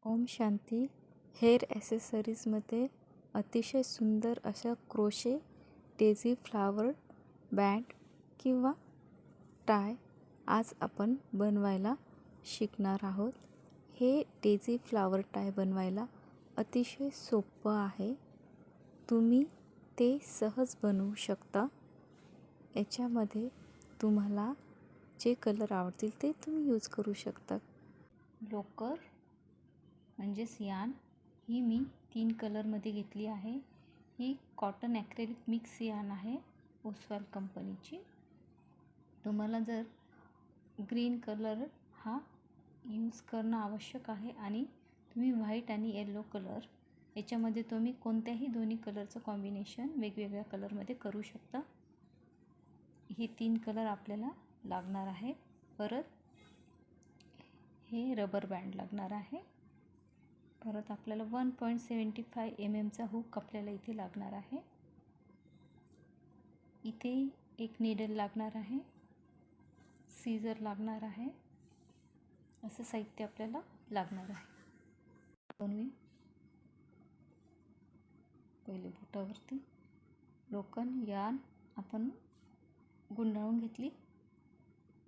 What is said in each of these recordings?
Om Shanti. Hair ॲसेसरीजमध्ये अतिशय सुंदर अशा क्रोशे डेझी फ्लावर बँड किंवा टाय आज आपण बनवायला शिकणार आहोत. हे डेझी फ्लावर टाय बनवायला अतिशय सोपं आहे. तुम्ही ते सहज बनवू शकता. याच्यामध्ये तुम्हाला जे कलर आवडतील ते तुम्ही यूज करू शकता. लोकर म्हणजेच यान ही मी 3 कलरमध्ये घेतली आहे. ही कॉटन ॲक्रेलिक मिक्स यान आहे ओसवाल कंपनीची. तुम्हाला जर ग्रीन कलर हा यूज करणं आवश्यक आहे आणि तुम्ही व्हाईट आणि येलो कलर याच्यामध्ये तुम्ही कोणत्याही दोन्ही कलरचं कॉम्बिनेशन वेगवेगळ्या कलरमध्ये करू शकता. हे 3 कलर आपल्याला लागणार आहे. परत हे रबर बँड लागणार आहे. परत आपल्याला 1.75 mm चा हुक आपल्याला इथे लागणार आहे. इथे एक नीडल लागणार आहे, सीझर लागणार आहे. असं साहित्य आपल्याला लागणार आहे. बनवूया. पहिले बोटावरती लोकन यान आपण गुंडाळून घेतली.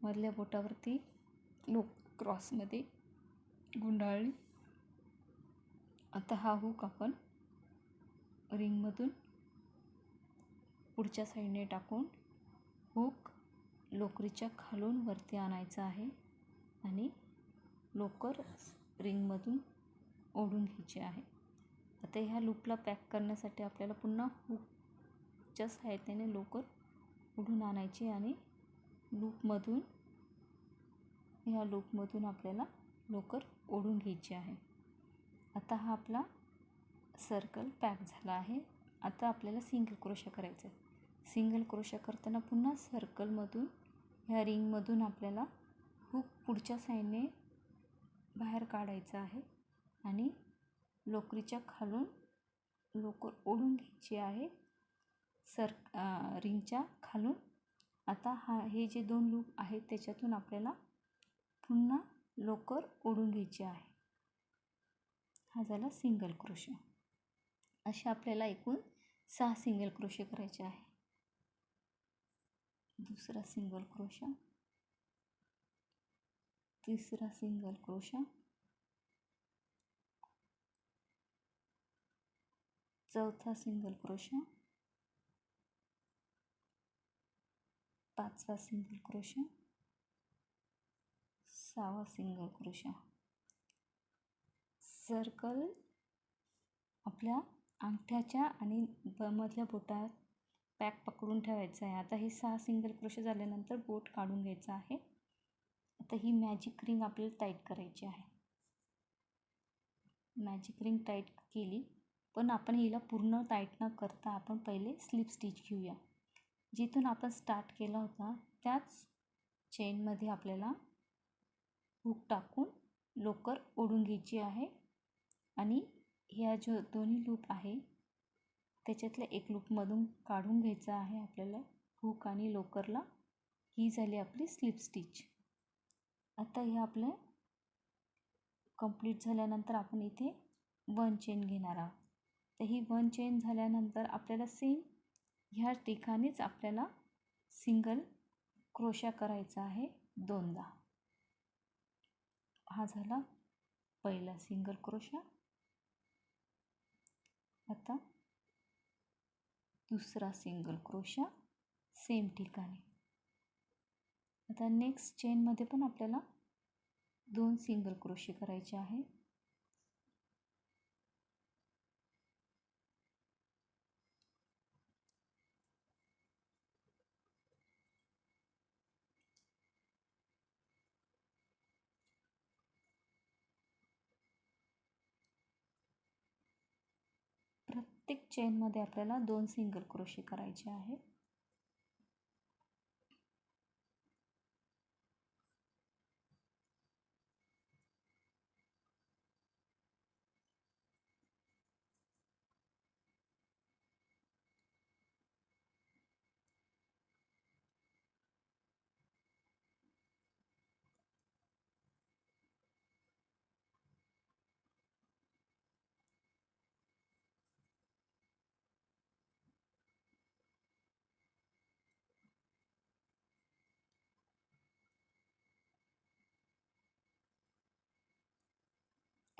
मधल्या बोटावरती क्रॉसमध्ये गुंडाळली. आता हा हुक आपण रिंगमधून पुढच्या साईडने टाकून हुक लोकरीच्या खालून वरती आणायचा आहे आणि लोकर रिंगमधून ओढून घ्यायची आहे. आता ह्या लूपला पॅक करण्यासाठी आपल्याला पुन्हा हुकच्या सहाय्याने लोकर ओढून आणायची आणि ह्या लूपमधून आपल्याला लोकर ओढून घ्यायची आहे. आता हा आपला सर्कल पॅक झाला आहे. आता आपल्याला सिंगल क्रोशा करायचा आहे. सिंगल क्रोशा करताना पुन्हा सर्कलमधून ह्या रिंगमधून आपल्याला हुक पुढच्या साईडने बाहेर काढायचं आहे आणि लोकरीच्या खालून लोकर ओढून घ्यायची आहे रिंगच्या खालून. आता हे जे 2 लूप आहेत त्याच्यातून आपल्याला पुन्हा लोकर ओढून घ्यायची आहे. हा झाला सिंगल क्रोशा. असे आपल्याला एकूण 6 सिंगल क्रोशे करायचे आहे. दुसरा सिंगल क्रोशा, तिसरा सिंगल क्रोशा, चौथा सिंगल क्रोशा, पाचवा सिंगल क्रोशा, सहावा सिंगल क्रोशा. सर्कल आपल्या अंगठ्याच्या आणि मधल्या बोटात पॅक पकडून ठेवायचं आहे. आता हे 6 सिंगल क्रोशे झाल्यानंतर बोट काढून घ्यायचं आहे. आता ही मॅजिक रिंग आपल्याला टाईट करायची आहे. मॅजिक रिंग टाईट केली, पण आपण हिला पूर्ण टाईट न करता आपण पहिले स्लिप स्टिच घेऊया. जिथून आपण स्टार्ट केला होता त्याच चेनमध्ये आपल्याला हुक टाकून लोकर ओढून घ्यायची आहे आणि ह्या जो दोन्ही लूप आहे त्याच्यातल्या एक लूपमधून काढून घ्यायचा आहे आपल्याला हुक आणि लोकरला. ही झाली आपली स्लिप स्टिच. आता हे आपलं कंप्लीट झाल्यानंतर आपण इथे 1 चेन घेणार आहोत. तर ही 1 चेन झाल्यानंतर आपल्याला सेम ह्या ठिकाणीच आपल्याला सिंगल क्रोशा करायचा आहे 2दा. हा झाला पहिला सिंगल क्रोशा. आता दुसरा सिंगल क्रोशा सेम ठिकाणी. आता नेक्स्ट चेनमध्ये पण आपल्याला 2 सिंगल क्रोशे करायचे आहे. प्रत्येक चेनमध्ये आपल्याला 2 सिंगल क्रोशे करायचे आहे.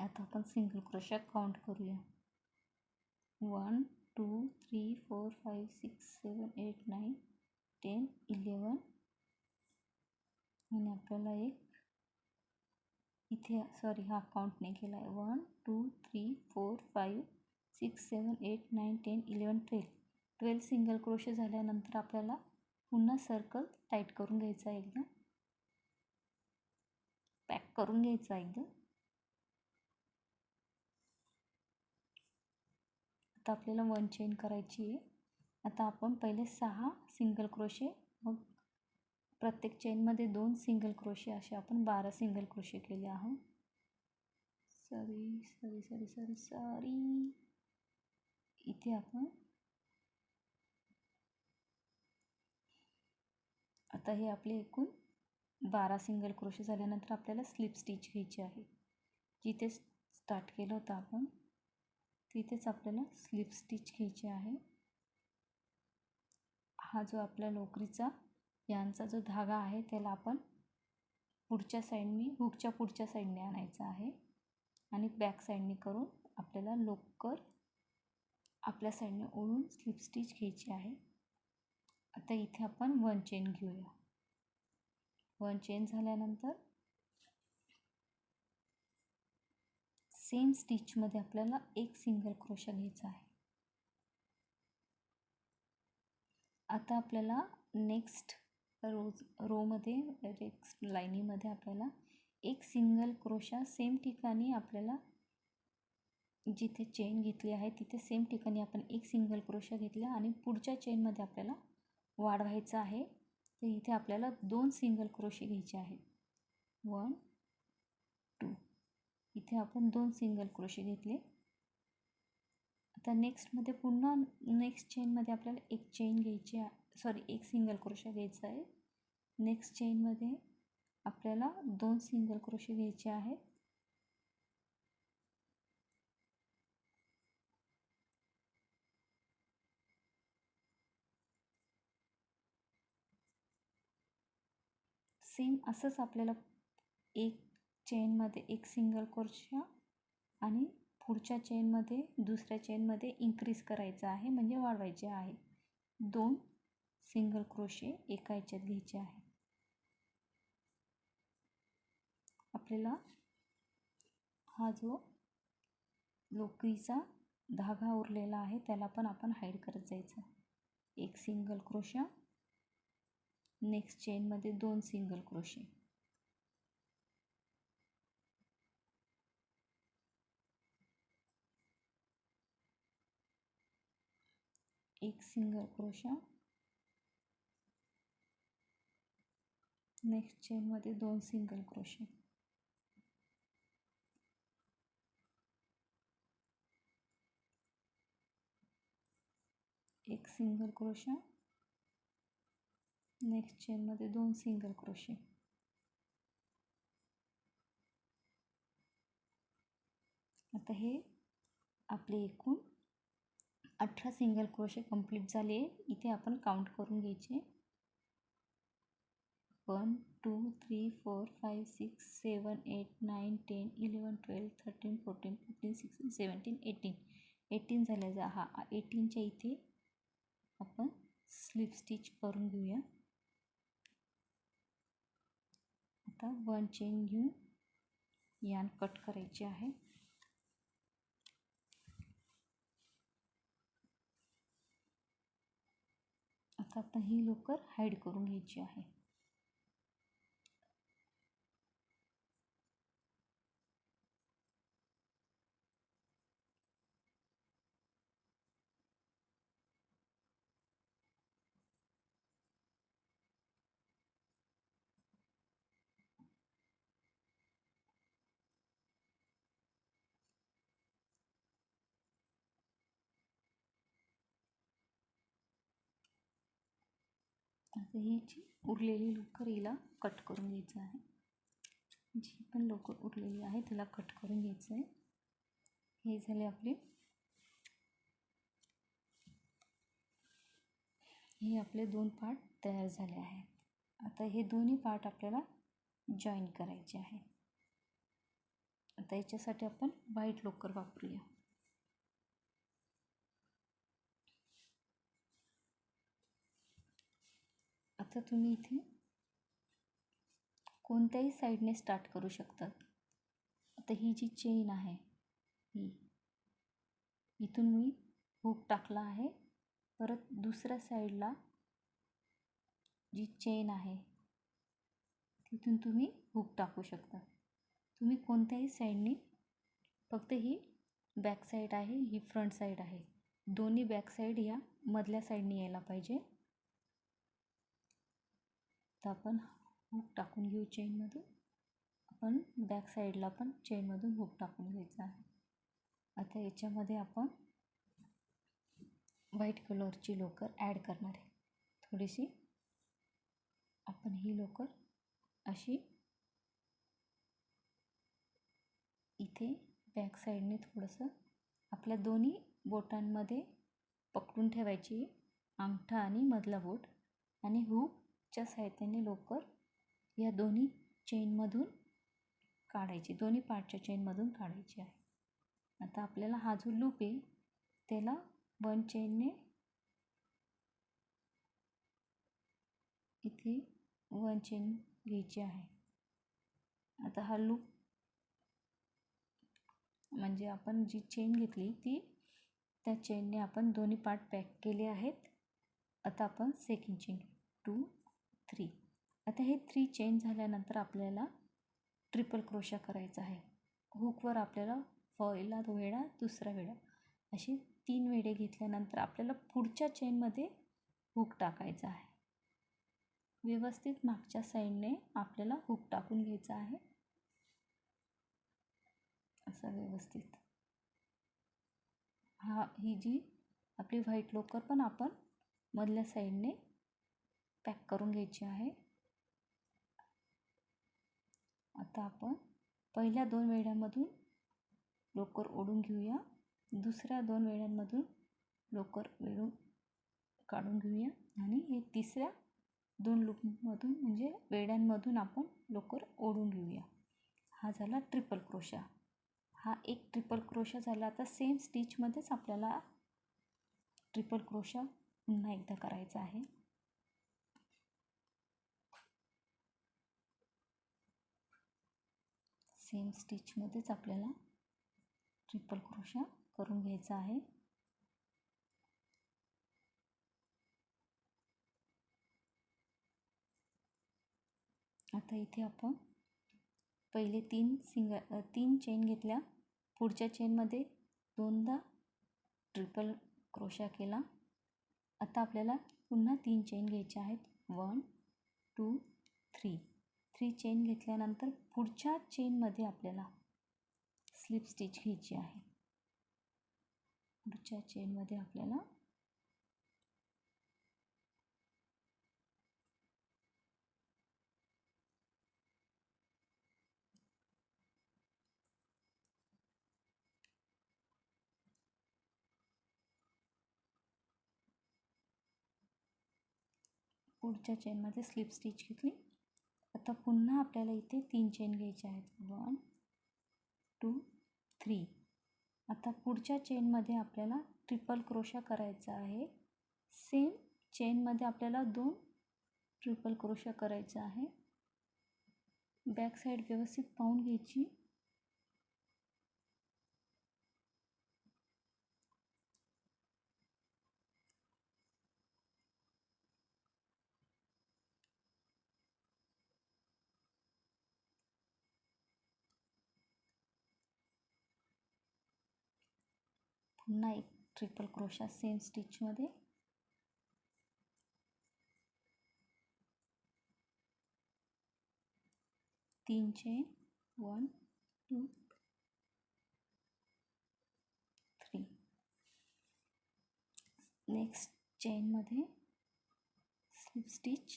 आता आपण सिंगल क्रोशा काउंट करूया. 1 2 3 4 5 6 7 8 9 10 11 आणि आपल्याला एक इथे हा काउंट नाही केला आहे. 1 2 3 4 5 6 7 8 9 10 11 12 सिंगल क्रोशे झाल्यानंतर आपल्याला पुन्हा सर्कल टाईट करून घ्यायचा आहे, एकदा पॅक करून घ्यायचा आहे. आता आपल्याला 1 चेन करायची आहे. आता आपण पहिले 6 सिंगल क्रोशे, मग प्रत्येक चेनमध्ये 2 सिंगल क्रोशे, असे आपण 12 सिंगल क्रोशे केले आहोत. सॉरी इथे आपण आता हे आपले एकूण 12 सिंगल क्रोशे झाल्यानंतर आपल्याला स्लिप स्टिच घ्यायची आहे. जिथे स्टार्ट केलं होतं आपण तिथेच आपल्याला स्लिप स्टिच घ्यायची आहे. हा जो आपला लोकरीचा यांचा जो धागा आहे त्याला आपण पुढच्या साईडनी, हुकच्या पुढच्या साईडने आणायचा आहे आणि बॅक साईडने करून आपल्याला लोकर आपल्या साईडने ओढून स्लिप स्टिच घ्यायची आहे. आता इथे आपण 1 चेन घेऊया. 1 चेन झाल्यानंतर सेम स्टिचमध्ये आपल्याला एक सिंगल क्रोशा घ्यायचा आहे. आता आपल्याला नेक्स्ट रोमध्ये नेक्स्ट लाईनीमध्ये आपल्याला एक सिंगल क्रोशा सेम ठिकाणी, आपल्याला जिथे चेन घेतली आहे तिथे सेम ठिकाणी आपण एक सिंगल क्रोशा घेतला आणि पुढच्या चेनमध्ये आपल्याला वाढवायचं आहे. तर इथे आपल्याला 2 सिंगल क्रोशे घ्यायचे आहेत. 1 2 इथे आपण 2 सिंगल क्रोशे घेतले. आता नेक्स्टमध्ये पुन्हा नेक्स्ट चेनमध्ये आपल्याला एक चेन घ्यायची आहे, एक सिंगल क्रोशा घ्यायचा आहे. नेक्स्ट चेनमध्ये आपल्याला 2 सिंगल क्रोशे घ्यायचे आहेत. सेम असंच आपल्याला एक चेनमध्ये एक सिंगल क्रोशा आणि पुढच्या चेनमध्ये दुसऱ्या चेनमध्ये इन्क्रीज करायचं आहे, म्हणजे वाढवायचे आहे. 2 सिंगल क्रोशे एका ह्याच्यात घ्यायचे आहे. आपल्याला हा जो लोकरीचा धागा उरलेला आहे त्याला पण आपण हाईड करत जायचं. एक सिंगल क्रोशा, नेक्स्ट चेनमध्ये 2 सिंगल क्रोशे, एक सिंगल क्रोशा, नेक्स्ट चेनमध्ये 2 सिंगल क्रोशे, एक सिंगल क्रोशा, नेक्स्ट चेनमध्ये 2 सिंगल क्रोशे. आता हे आपले एकूण 18 सिंगल क्रोशे कंप्लीट झाले. इथे आपण काउंट करून घ्यायचे. 1 2 3 4 5 6 7 8 9 10 11 12 13 14 15 16 17 18 झाले. हा 18च्या इथे आपण स्लिप स्टिच करून घेऊया. आता 1 चेन घेऊन यान कट करायची आहे. आता ही लोकर हाईड करून घ्यायची आहे. आता ही जी उरलेली लोकर हिला कट करून घ्यायचं आहे. जी पण लोकर उरलेली आहे तिला कट करून घ्यायचं आहे. हे झाले आपले 2 पार्ट तयार झाले आहेत. आता हे दोन्ही पार्ट आपल्याला जॉईन करायचे आहे. आता याच्यासाठी आपण व्हाईट लोकर वापरूया. आता तुम्ही इथे कोणत्याही साईडने स्टार्ट करू शकतात. आता ही जी चेन आहे इथून मी हुक टाकला आहे. परत दुसऱ्या साईडला जी चेन आहे तिथून तुम्ही हुक टाकू शकता. तुम्ही कोणत्याही साईडने, फक्त ही बॅक साईड आहे, ही फ्रंट साईड आहे, दोन्ही बॅक साईड या मधल्या साईडने यायला पाहिजे. तर आपण हुक टाकून घेऊ चेनमधून. आपण बॅक साईडला पण चेनमधून हुक टाकून घ्यायचं आहे. आता याच्यामध्ये आपण व्हाईट कलरची लोकर ॲड करणार आहे. थोडीशी आपण ही लोकर अशी इथे बॅक साईडने थोडंसं आपल्या दोन्ही बोटांमध्ये पकडून ठेवायची, अंगठा आणि मधला बोट, आणि हुकच्या साहाय्याने लोकर या दोन्ही चेनमधून काढायची, दोन्ही पार्टच्या चेनमधून काढायची आहे. आता आपल्याला हा जो लूप आहे त्याला 1 चेनने इथे 1 चेन घ्यायची आहे. आता हा लूप म्हणजे आपण जी चेन घेतली ती त्या चेनने आपण दोन्ही पार्ट पॅक केले आहेत. आता आपण सेकंड चेन 2 3. आता हे 3 चेन झाल्यानंतर आपल्याला ट्रिपल क्रोशा करायचा आहे. हुकवर आपल्याला पहिला वेढा, दुसरा वेढा, असे 3 वेढे घेतल्यानंतर आपल्याला पुढच्या चेनमध्ये हुक टाकायचा आहे. व्यवस्थित मागच्या साईडने आपल्याला हुक टाकून घ्यायचा आहे, असं व्यवस्थित. ही जी आपली व्हाईट लोकर पण आपण मधल्या साईडने पॅक करून घ्यायची आहे. आता आपण पहिल्या 2 वेढ्यामधून लोकर ओढून घेऊया, दुसऱ्या 2 वेढ्यांमधून लोकर काढून घेऊया, आणि हे तिसऱ्या 2 लूपमधून म्हणजे वेढ्यांमधून आपण लोकर ओढून घेऊया. हा झाला ट्रिपल क्रोशा. हा एक ट्रिपल क्रोशा झाला. आता सेम स्टिचमध्येच आपल्याला ट्रिपल क्रोशा पुन्हा एकदा करायचा आहे. सेम स्टिचमध्येच आपल्याला ट्रिपल क्रोशा करून घ्यायचा आहे. आता इथे आपण पहिले 3 चेन घेतल्या, पुढच्या चेनमध्ये 2दा ट्रिपल क्रोशा केला. आता आपल्याला पुन्हा 3 चेन घ्यायच्या आहेत. 1 2 3. 3 चेन घेतल्यानंतर पुढच्या चेनमध्ये आपल्याला स्लिप स्टिच घ्यायची आहे. पुढच्या चेनमध्ये आपल्याला स्लिप स्टिच घेतली. आता पुन्हा आपल्याला इथे 3 चेन घ्यायचे आहेत. 1 2 3. आता पुढच्या चेनमध्ये आपल्याला ट्रिपल क्रोशा करायचा आहे. सेम चेनमध्ये आपल्याला 2 ट्रिपल क्रोशा करायचा आहे. बॅक साईड व्यवस्थित पाहून घ्यायची. पुन्हा एक ट्रिपल क्रोशा सेम स्टिचमध्ये. तीन चेन 1 2 3. नेक्स्ट चेनमध्ये स्लिप स्टिच,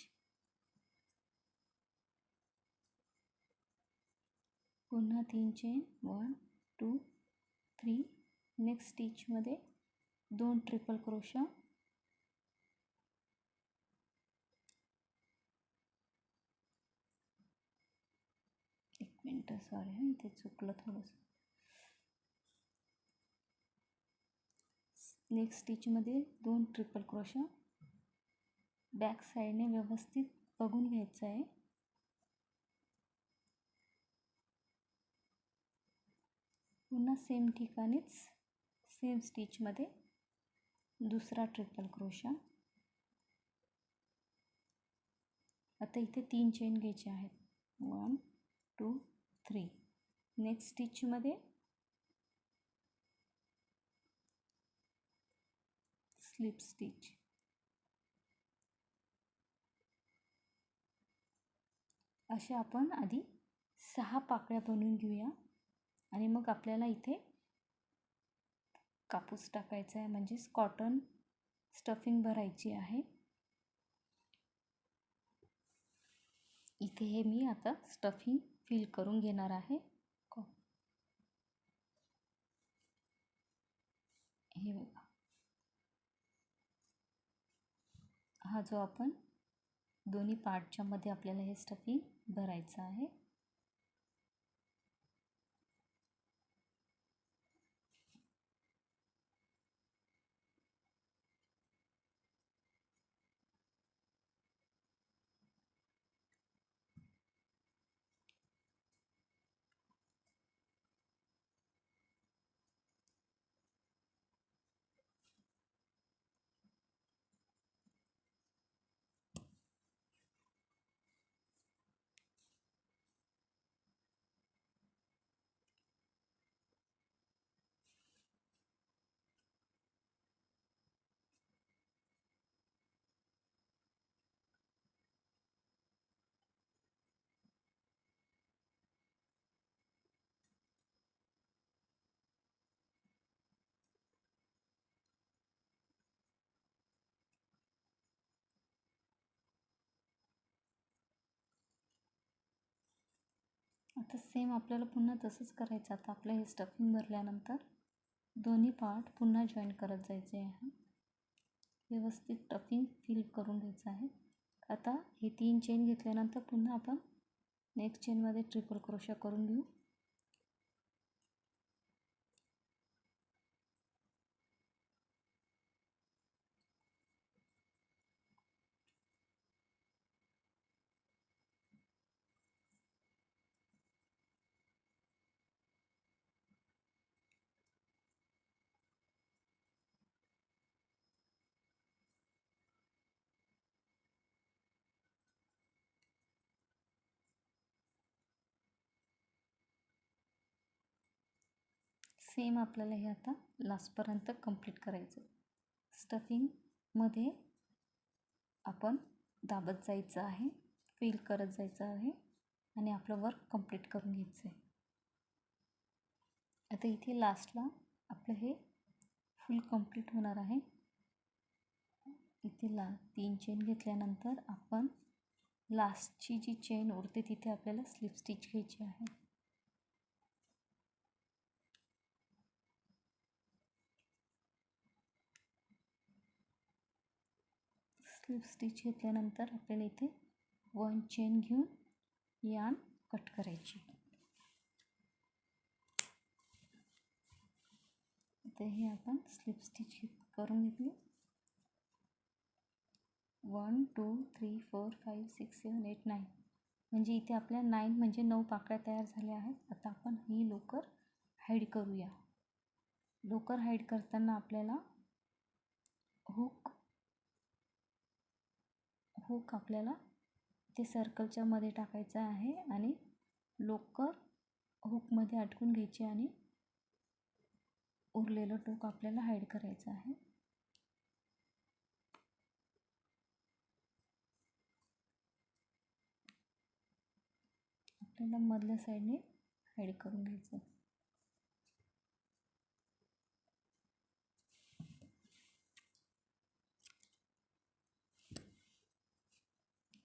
पुन्हा 3 चेन 1 2 3. नेक्स्ट स्टिचमध्ये 2 ट्रिपल क्रोशा, मिनटं, सॉरी हां, इथे चुकलं थोडंसं. नेक्स्ट स्टिचमध्ये 2 ट्रिपल क्रोशा बॅक साईडने व्यवस्थित बघून घ्यायचं आहे. पुन्हा सेम ठिकाणीच सेम स्टिचमध्ये दुसरा ट्रिपल क्रोशा. आता इथे 3 चेन घ्यायचे आहेत. 1 2 3. नेक्स्ट स्टिचमध्ये स्लिप स्टिच. असे आपण आधी 6 पाकळ्या बनवून घेऊया आणि मग आपल्याला इथे कापूस टाकायचा आहे, म्हणजेच कॉटन स्टफिंग भरायची आहे. इथे हे मी आता स्टफिंग फिल करून घेणार आहे. हे बघा, हा जो आपण दोन्ही पार्टच्या मध्ये आपल्याला हे स्टफिंग भरायचं आहे. आता सेम आपल्याला पुन्हा तसंच करायचं. आता आपलं हे स्टफिंग भरल्यानंतर दोन्ही पार्ट पुन्हा जॉईन करत जायचे आहे. व्यवस्थित स्टफिंग फिल करून घ्यायचं आहे. आता हे 3 चेन घेतल्यानंतर पुन्हा आपण नेक्स्ट चेनमध्ये ट्रिपल क्रोशा करून घेऊ. सेम आपल्याला हे आता लास्टपर्यंत कंप्लीट करायचं. स्टफिंगमध्ये आपण दाबत जायचं आहे, फिल करत जायचं आहे आणि आपलं वर्क कंप्लीट करून घ्यायचं आहे. आता इथे लास्टला आपलं हे फुल कंप्लीट होणार आहे. इथे 3 चेन घेतल्यानंतर आपण लास्टची जी चेन उरते तिथे आपल्याला स्लिप स्टिच घ्यायची आहे. स्लिप स्टिच घेतल्यानंतर आपल्याला इथे 1 चेन घेऊन यार्न कट करायची. आता हे आपण स्लिप स्टिच करून घेतली. 1 2 3 4 5 6 7 8 9. म्हणजे इथे आपल्या 9 म्हणजे 9 पाकळ्या तयार झाल्या आहेत. आता आपण ही लोकर हाईड करूया. लोकर हाईड करताना आपल्याला हुक आपल्याला ते सर्कलच्या मध्ये टाकायचं आहे आणि लोकर हुकमध्ये अटकून घ्यायची आणि उरलेलं टोक आपल्याला हाईड करायचं आहे. आपल्याला मधल्या साईडने हाईड करून घ्यायचं.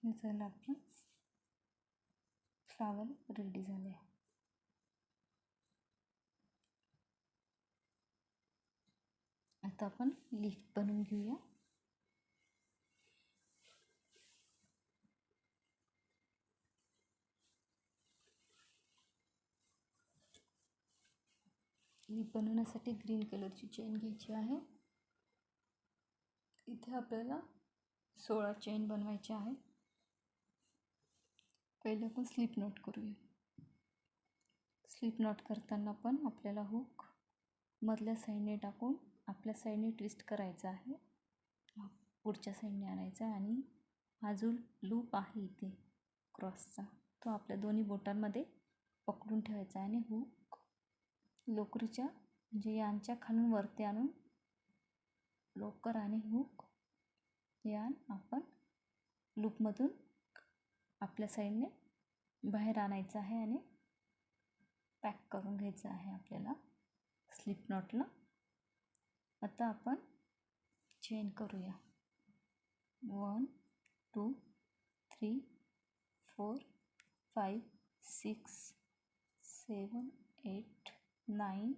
हे झालं आपलं फ्लावर रेडी झाले. आता आपण लीफ बनवून घेऊया. लिप बनवण्यासाठी ग्रीन कलरची चेन घ्यायची आहे. इथे आपल्याला 16 चेन बनवायच्या आहे. पहिले आपण स्लिप नॉट करूया. स्लिप नॉट करताना पण आपल्याला हुक मधल्या साईडने टाकून आपल्या साईडने ट्विस्ट करायचा आहे, पुढच्या साईडने आणायचा आहे आणि हा जो लूप आहे इथे क्रॉसचा तो आपल्या दोन्ही बोटांमध्ये पकडून ठेवायचा आहे आणि हुक लोकरीच्या म्हणजे यांच्या खालून वरती आणून लोकर आणि हुक यान आपण लूपमधून आपल्या साईडने बाहेर आणायचं आहे आणि पॅक करून घ्यायचं आहे आपल्याला स्लिप नॉटला. आता आपण चेन करूया. 1 2 3 4 5 6 7 8 9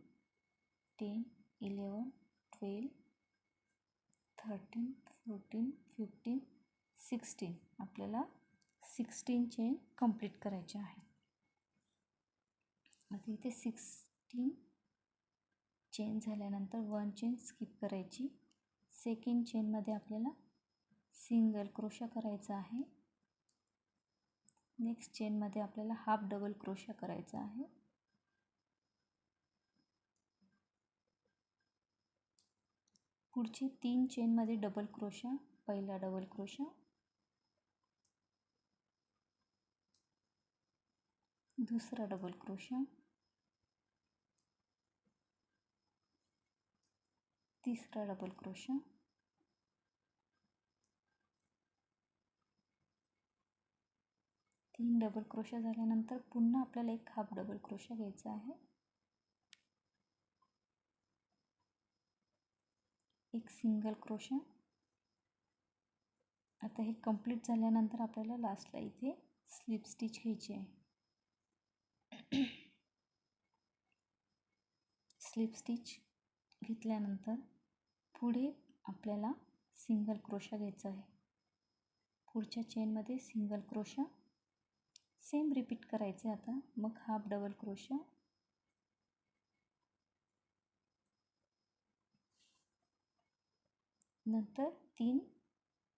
10 11 12 13 14 15 16 आपल्याला 16 चेन कंप्लीट करायचे आहे. आता इथे 16 चेन झाल्यानंतर 1 चेन स्किप करायची. सेकंड चेनमध्ये आपल्याला सिंगल क्रोशा करायचा आहे. नेक्स्ट चेनमध्ये आपल्याला हाफ डबल क्रोशा करायचा आहे. पुढची 3 चेनमध्ये डबल क्रोशा. पहिला डबल क्रोशा, दुसरा डबल क्रोशा, तिसरा डबल क्रोशा, तीन डबल क्रोशा झाल्यानंतर पुन्हा आपल्याला एक हाफ डबल क्रोशा घ्यायचा आहे. एक सिंगल क्रोशा. आता हे कंप्लीट झाल्यानंतर आपल्याला लास्टला इथे स्लिप स्टिच घ्यायची आहे. स्लिप स्टिच घेतल्यानंतर पुढे आपल्याला सिंगल क्रोशा घ्यायचा आहे. पुढच्या चेनमध्ये सिंगल क्रोशा सेम रिपीट करायचे. आता मग हाफ डबल क्रोशा, नंतर 3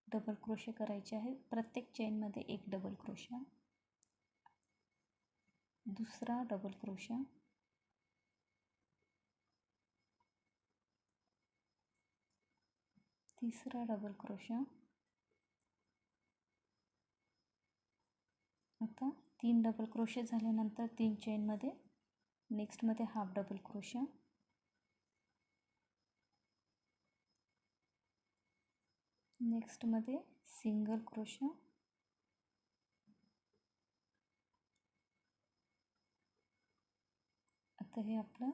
डबल क्रोशे करायचे आहेत. प्रत्येक चेनमध्ये एक डबल क्रोशा, दुसरा डबल क्रोशा, तिसरा डबल क्रोशा. आता 3 डबल क्रोशे झाल्यानंतर 3 चेनमध्ये नेक्स्टमध्ये हाफ डबल क्रोशा, नेक्स्टमध्ये सिंगल क्रोशा, आता हे आपलं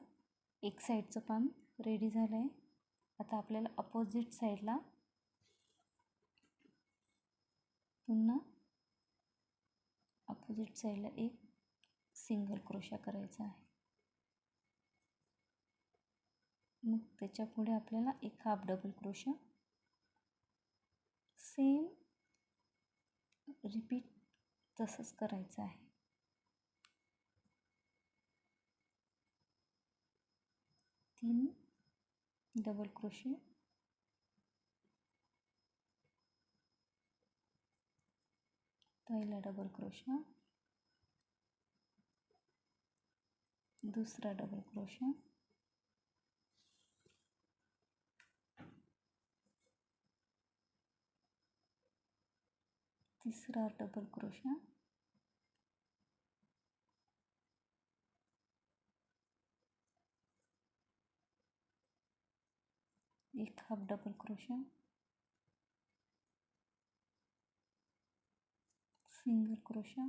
एक साईडचं पान रेडी झालं आहे. आता आपल्याला अपोजिट साईडला पुन्हा अपोजिट साईडला एक सिंगल क्रोशा करायचा आहे. मग त्याच्या पुढे आपल्याला एक half double crochet, same repeat तसंच करायचं आहे. तीन डबल क्रोशे, पहिला डबल क्रोशा, दूसरा डबल क्रोशा, तीसरा डबल क्रोशा, एक half double crochet, single crochet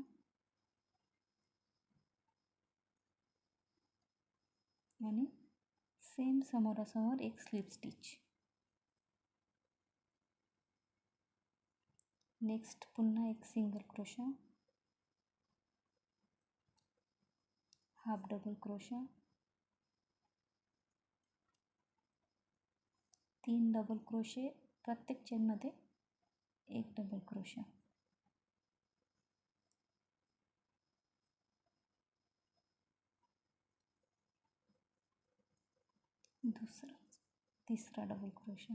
आणि सेम समोरासमोर एक स्लिप स्टिच. नेक्स्ट पुन्हा एक single crochet, half double crochet, 3 double crochet, प्रत्येक चेनमध्ये एक डबल क्रोशा. दुसरा तिसरा double crochet,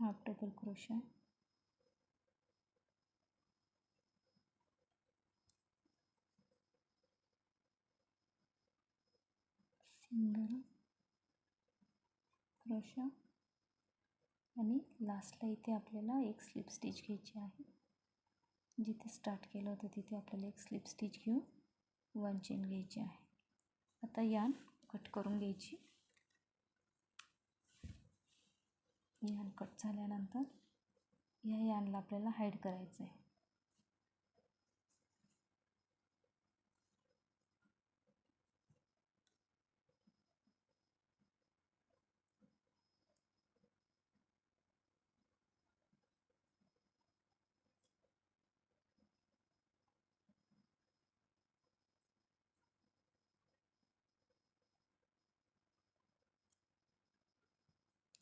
half double crochet, single crochet आणि लास्टला इथे आपल्याला एक स्लिप स्टिच घ्यायची आहे. जिथे स्टार्ट केलं होतं तिथे आपल्याला एक स्लिप स्टिच घेऊन 1 चेन घ्यायची आहे. आता यान कट करून घ्यायची. यान कट झाल्यानंतर या यानला आपल्याला हाईड करायचं आहे.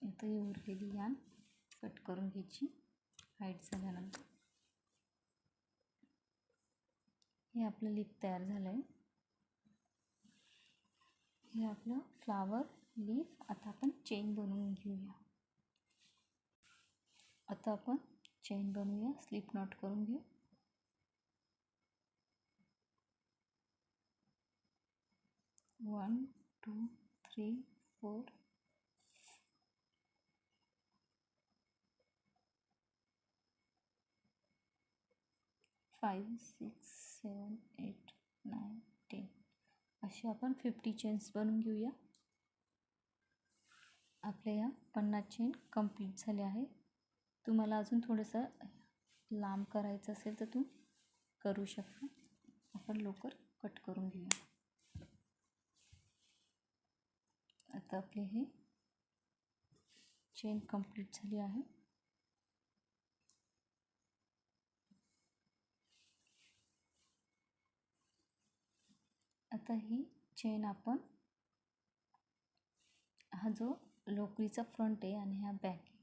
आता ही उरलेली यान कट करून घ्यायची हाईड झाल्यानंतर. हे आपलं लीफ तयार झालं आहे. हे आपलं फ्लावर लीफ. आता आपण चेन बनवून घेऊया. आता आपण चेन बनवूया. स्लिप नॉट करून घेऊ. 1 2 3 4 5 6 7 8 9 10 असे आपण 50 चेन्स बनवून घेऊया. आपल्या या 50 चेन कंप्लीट झाले आहे. तुम्हाला अजून थोडंसं लांब करायचं असेल तर तुम्ही करू शकता. आपण लवकर कट करून घेऊया. आता आपले हे चेन कंप्लीट झाली आहे. आता ही चेन आपण हा जो लोकरीचा फ्रंट आहे आणि हा बॅक आहे,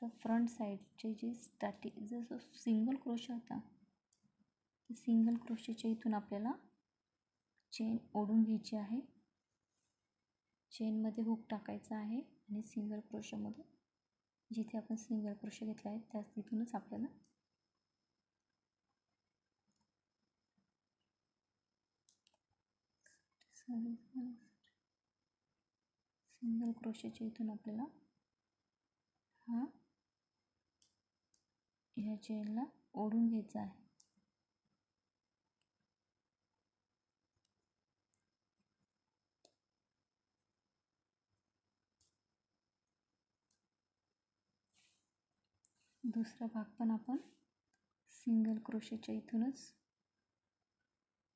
तर फ्रंट साईडचे जे स्टार्टिंग जसं सिंगल क्रोशा होता, तर सिंगल क्रोशेच्या इथून आपल्याला चेन ओढून घ्यायची आहे. चेनमध्ये हुक टाकायचा आहे आणि सिंगल क्रोशामध्ये जिथे आपण सिंगल क्रोशा घेतला आहे त्याच तिथूनच आपल्याला सिंगल क्रोशेच्या इथून आपल्याला ह्या चेनला ओढून घ्यायचा आहे. दुसरा भाग पण आपण सिंगल क्रोशेच्या इथूनच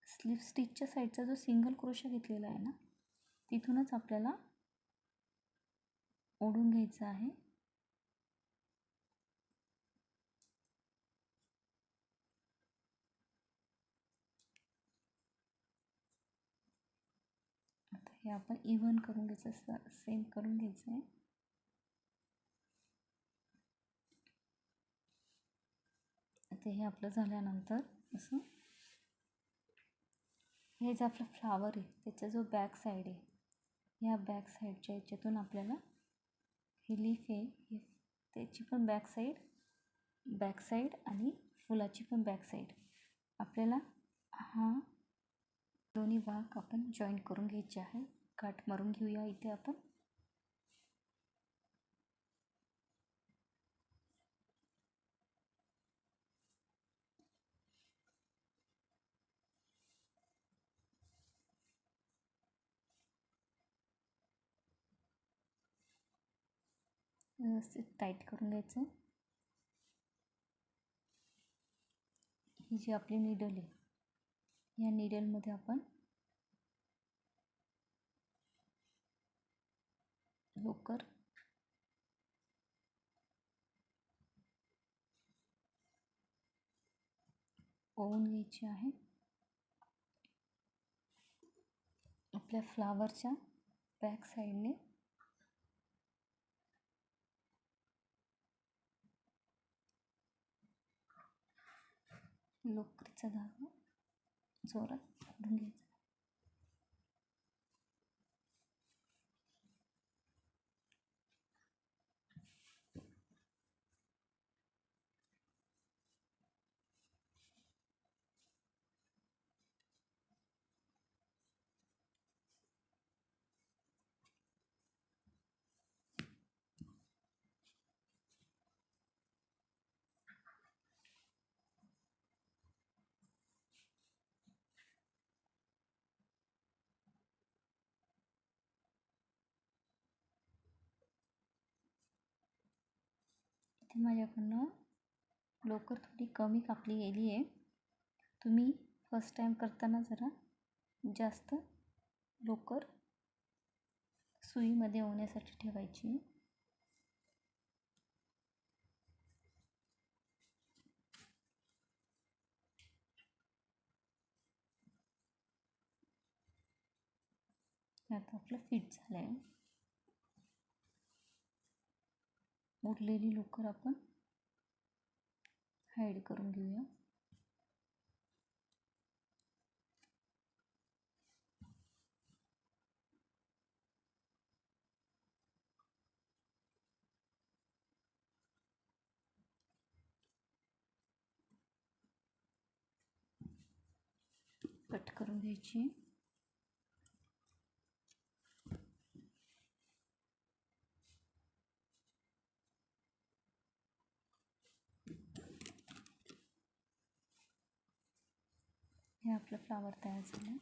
स्लिप स्टिचच्या साईडचा जो सिंगल क्रोशा घेतलेला आहे ना, तिथूनच आपल्याला ओढून घ्यायचा आहे. आता हे आपण इव्हन करून घ्यायचं, सेम करून घ्यायचं आहे. आता हे आपलं झाल्यानंतर असं हे जे आपलं फ्लावर आहे त्याचा जो बॅक साईड आहे, ह्या बॅक साईडच्या याच्यातून आपल्याला ही लीफ आहे ही त्याची पण बॅक साईड आणि फुलाची पण बॅक साईड आपल्याला हा दोन्ही भाग आपण जॉईन करून घ्यायचे आहे. काट मारून घेऊया इथे आपण. व्यवस्थित टाईट करून घ्यायचं. ही जी आपली निडल आहे या निडलमध्ये आपण लोकर ओवून घ्यायची आहे. आपल्या फ्लावरच्या बॅक साईडने लोकरीचा धागा जोरात ओढून घ्यायचं. इथे माझ्याकडनं लोकर थोडी कमी कापली गेली आहे. तुम्ही फर्स्ट टाईम करताना जरा जास्त लोकर सुईमध्ये होण्यासाठी ठेवायची. आता आपलं फिट झालं आहे. उरलेली लोकर आपण हाईड करून घेऊया. कट करून घ्यायची. हे आपलं फ्लावर तयार झालं.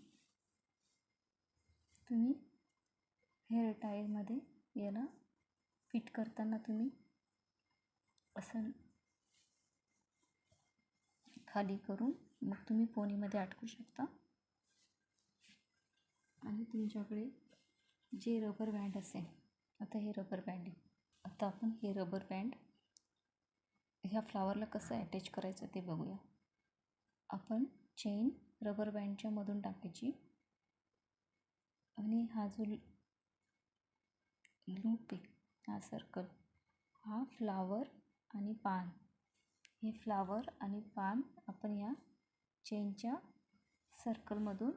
तुम्ही हेअर टायमध्ये याला फिट करताना तुम्ही असं खाली करून मग तुम्ही पोनीमध्ये अटकू शकता. आणि तुमच्याकडे जे रबर बँड असेल, आता हे रबर बँड आहे. आता आपण हे रबर बँड ह्या फ्लावरला कसं अटॅच करायचं ते बघूया. आपण चेन रबर बँडच्या मधून टाकायची आणि हा जो लूप आहे, हा सर्कल, हा फ्लावर आणि पान, हे फ्लावर आणि पान आपण या चेनच्या सर्कलमधून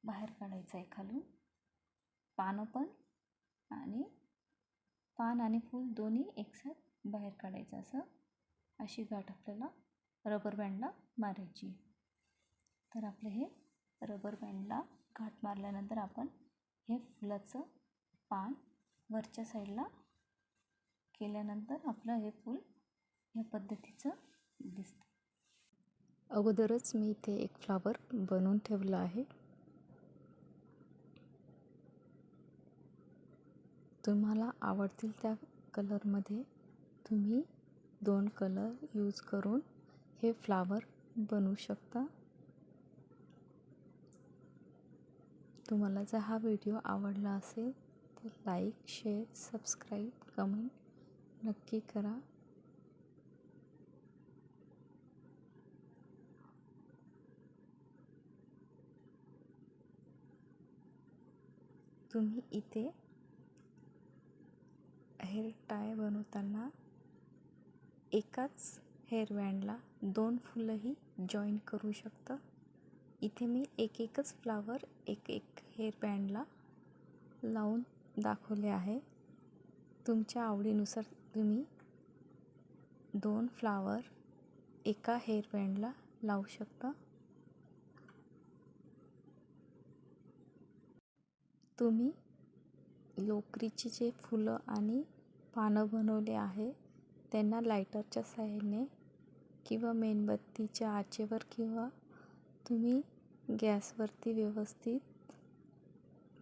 बाहेर काढायचं आहे. खालून पानं पण आणि पान आणि फूल दोन्ही एकसाथ बाहेर काढायचं. असं अशी गाठ आपल्याला रबर बँडला मारायची. तर आपलं हे रबर बँडला गाठ मारल्यानंतर आपण हे फुलाचं पान वरच्या साईडला केल्यानंतर आपलं हे फूल या पद्धतीचं दिसतं. अगोदरच मी इथे एक फ्लावर बनवून ठेवलं आहे. तुम्हाला आवडतील त्या कलरमध्ये तुम्ही 2 कलर यूज करून हे फ्लावर बनवू शकता. तुम्हाला जर हा व्हिडिओ आवडला असेल तर लाईक, शेअर, सबस्क्राईब, कमेंट नक्की करा. तुम्ही इथे हेअर टाय बनवताना एकाच हेअर बँडला 2 फुलंही जॉईन करू शकता. इथे मी एकच फ्लावर एक हेअर बँडला लावून दाखवले आहे. तुमच्या आवडीनुसार तुम्ही 2 फ्लावर एका हेअर बँडला लावू शकता. तुम्ही लोकरीची जे फुलं आणि पानं बनवले आहे त्यांना लायटरच्या साहाय्याने किंवा मेणबत्तीच्या आचेवर किंवा तुम्ही गॅसवरती व्यवस्थित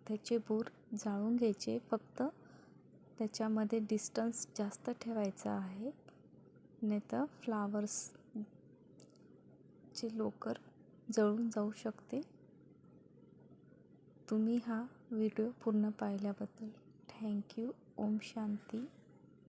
त्याचे बूर जाळून घ्यायचे. फक्त त्याच्यामध्ये डिस्टन्स जास्त ठेवायचा आहे, नाहीतर फ्लावर्सची लोकर जळून जाऊ शकते. तुम्ही हा व्हिडिओ पूर्ण पाहिल्याबद्दल थँक्यू. ओम शांती.